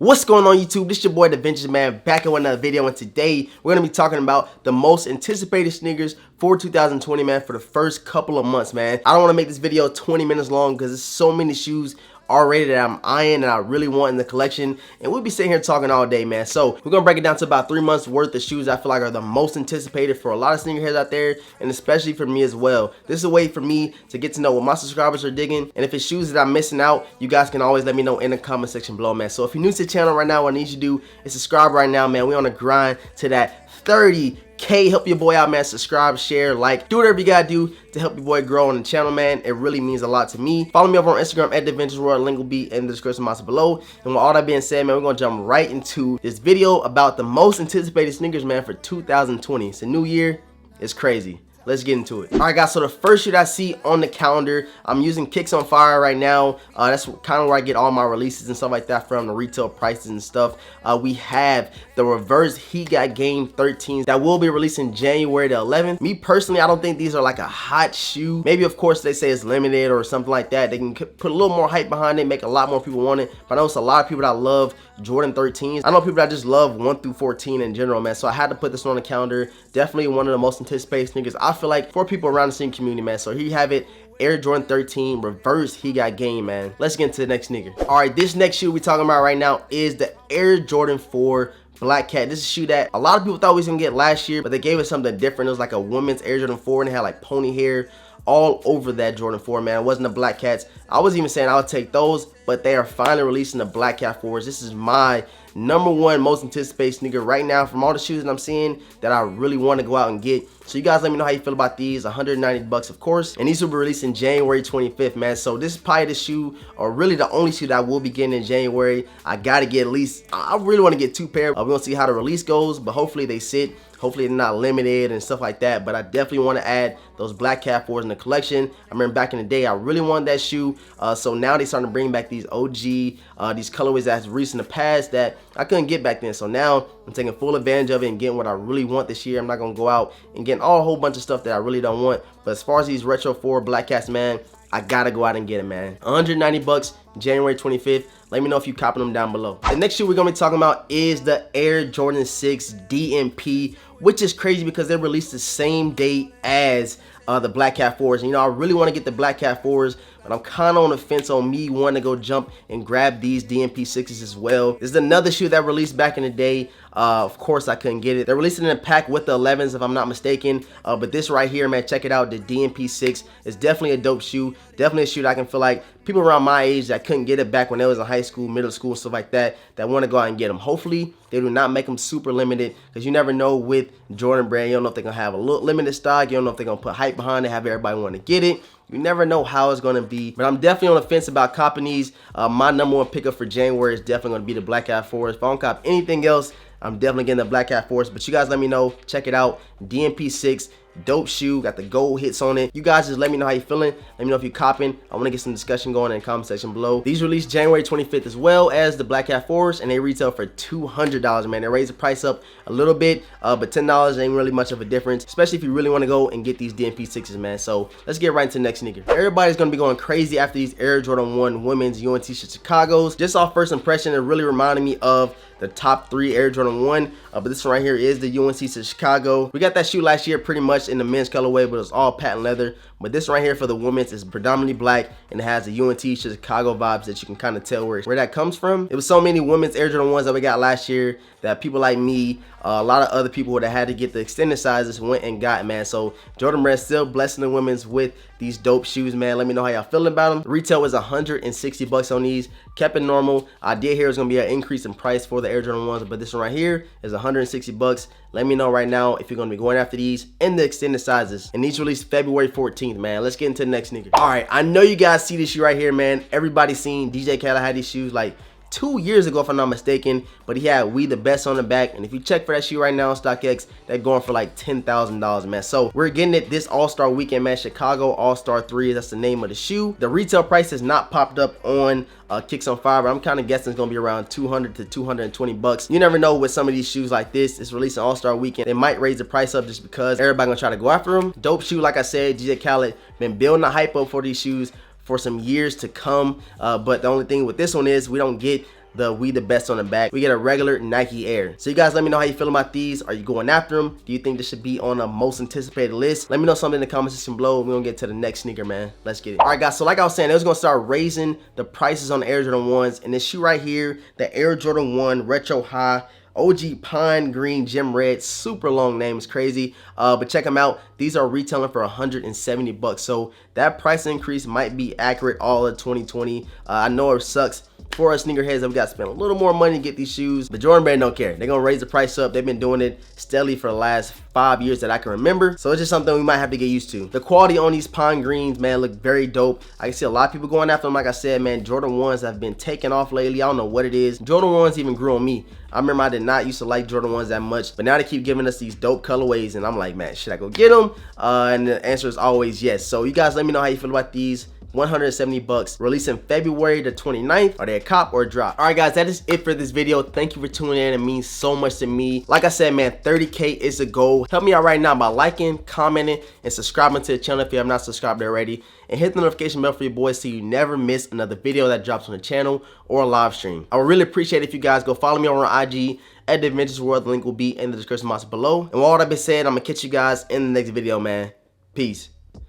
What's going on YouTube? This is your boy DEVINTAGE, man, back with another video, and today we're going to be talking about the most anticipated sneakers for 2020, man, for the first couple of months, man. I don't want to make this video 20 minutes long because there's so many shoes already that I'm eyeing and I really want in the collection, and we'll be sitting here talking all day, man. So we're gonna break it down to about 3 months worth of shoes I feel like are the most anticipated for a lot of sneakerheads out there, and especially for me as well. This is a way for me to get to know what my subscribers are digging, and if it's shoes that I'm missing out, you guys can always let me know in the comment section below, man. So if you're new to the channel right now, what I need you to do is subscribe right now, man. We on a grind to that 30K. Help your boy out, man. Subscribe, share, like, do whatever you gotta do to help your boy grow on the channel, man. It really means a lot to me. Follow me over on Instagram at DEVINTAGE. Link will be in the description box below. And with all that being said, man, we're gonna jump right into this video about the most anticipated sneakers, man, for 2020. It's a new year. It's crazy. Let's get into it. All right, guys, so the first shoe that I see on the calendar, I'm using Kicks on Fire right now. That's kind of where I get all my releases and stuff like that from, the retail prices and stuff. We have the reverse He Got Game 13s that will be releasing January the 11th. Me personally, I don't think these are like a hot shoe. Maybe, of course, they say it's limited or something like that. They can put a little more hype behind it, make a lot more people want it. But I know it's a lot of people that love Jordan 13s. I know people that just love 1 through 14 in general, man. So I had to put this one on the calendar. Definitely one of the most anticipated sneakers, I feel like, for people around the sneaker community, man. So here you have it. Air Jordan 13 reverse He Got Game, man. Let's get into the next sneaker. All right, this next shoe we're talking about right now is the Air Jordan 4 Black Cat. This is a shoe that a lot of people thought we was gonna get last year, but they gave us something different. It was like a women's Air Jordan 4 and it had like pony hair all over that Jordan 4, man. It wasn't the Black Cats. I was even saying I would take those, but they are finally releasing the Black Cat 4s. This is my #1 most anticipated sneaker right now from all the shoes that I'm seeing that I really want to go out and get. So you guys let me know how you feel about these. 190 bucks, of course, and these will be releasing January 25th, man. So this is probably the shoe, or really the only shoe that I will be getting in January. I gotta get at least, I really want to get 2 pairs. We're gonna see how the release goes, but hopefully they sit. Hopefully they're not limited and stuff like that, but I definitely want to add those Black Cat 4s in the collection. I remember back in the day, I really wanted that shoe. So now they're starting to bring back these OG, these colorways that's recent in the past that I couldn't get back then. So now I'm taking full advantage of it and getting what I really want this year. I'm not going to go out and get a whole bunch of stuff that I really don't want. But as far as these retro 4 Black Cats, man, I gotta go out and get it, man. 190 bucks, January 25th. Let me know if you copping them down below. The next shoe we're gonna be talking about is the Air Jordan 6 DMP, which is crazy because they released the same day as the Black Cat 4s. And, you know, I really want to get the Black Cat 4s, but I'm kind of on the fence on me wanting to go jump and grab these DMP 6s as well. This is another shoe that released back in the day. Of course, I couldn't get it. They're releasing it in a pack with the 11s, if I'm not mistaken. But this right here, man, check it out. The DMP 6 is definitely a dope shoe. Definitely a shoe that I can feel like people around my age that couldn't get it back when they was in high school, middle school, stuff like that, that want to go out and get them. Hopefully, they do not make them super limited, because you never know with Jordan brand. You don't know if they're going to have a little limited stock. You don't know if they're going to put hype behind it, have everybody want to get it. You never know how it's going to be, but I'm definitely on the fence about copping these. My #1 pickup for January is definitely going to be the Black Cat 4s. If I don't cop anything else, I'm definitely getting the Black Cat 4s. But you guys let me know. Check it out. DMP 6. Dope shoe, got the gold hits on it. You guys just let me know how you feeling. Let me know if you're copping. I want to get some discussion going in the comment section below. These released January 25th as well as the Black Cat 4s, and they retail for $200, man. They raised the price up a little bit, but $10 ain't really much of a difference, especially if you really want to go and get these DMP 6s, man. So let's get right into the next sneaker. Everybody's going to be going crazy after these Air Jordan 1 women's UNT Chicago's. Just off first impression, it really reminded me of the top 3 Air Jordan 1, but this one right here is the UNC Chicago. We got that shoe last year pretty much in the men's colorway, but it's all patent leather. But this right here for the women's is predominantly black, and it has the UNT Chicago vibes that you can kind of tell where that comes from. It was so many women's Air Jordan 1s that we got last year that people like me, a lot of other people that had to get the extended sizes went and got, man. So Jordan brand still blessing the women's with these dope shoes, man. Let me know how y'all feeling about them. The retail was 160 bucks on these. Kept it normal. I did hear it's gonna be an increase in price for the Air Jordan 1s, but this one right here is 160 bucks. Let me know right now if you're gonna be going after these in the extended sizes. And these released February 14th, man. Let's get into the next sneaker. All right, I know you guys see this shoe right here, man. Everybody's seen DJ Khaled had these shoes like 2 years ago, if I'm not mistaken, but he had We the Best on the back. And if you check for that shoe right now on StockX, they're going for like $10,000, man. So we're getting it this All-Star weekend, man. Chicago All-Star 3, that's the name of the shoe. The retail price has not popped up on Kicks on Fire, but I'm kind of guessing it's gonna be around 200 to 220 bucks. You never know with some of these shoes like this. It's releasing All-Star weekend. They might raise the price up just because everybody gonna try to go after them. Dope shoe, like I said. DJ Khaled been building the hype up for these shoes for some years to come, but the only thing with this one is we don't get the "We the Best" on the back. We get a regular Nike Air. So you guys let me know how you feel about these. Are you going after them? Do you think this should be on a most anticipated list? Let me know something in the comment section below. We're gonna get to the next sneaker, man. Let's get it. All right, guys, so like I was saying, they was gonna start raising the prices on the Air Jordan 1s, and this shoe right here, the Air Jordan 1 Retro High OG Pine Green Gem Red, super long name, is crazy, but check them out. These are retailing for 170 bucks, so that price increase might be accurate all of 2020. I know it sucks for us sneakerheads that we got to spend a little more money to get these shoes, but Jordan Brand don't care. They're gonna raise the price up. They've been doing it steadily for the last 5 years that I can remember, so it's just something we might have to get used to. The quality on these Pine Greens, man, look very dope. I can see a lot of people going after them. Like I said, man, Jordan 1s have been taking off lately. I don't know what it is. Jordan 1s even grew on me. I remember I did not used to like Jordan 1s that much, but now they keep giving us these dope colorways, and I'm like, man, should I go get them? And the answer is always yes. So you guys let me know how you feel about these. 170 bucks, releasing February the 29th. Are they a cop or a drop? All right, guys, that is it for this video. Thank you for tuning in. It means so much to me. Like I said, man, 30K is the goal. Help me out right now by liking, commenting, and subscribing to the channel if you have not subscribed already, and hit the notification bell for your boys so you never miss another video that drops on the channel or a live stream. I would really appreciate it if you guys go follow me over on IG at The Vintage World. The link will be in the description box below. And with all that being said, I'm gonna catch you guys in the next video, man. Peace.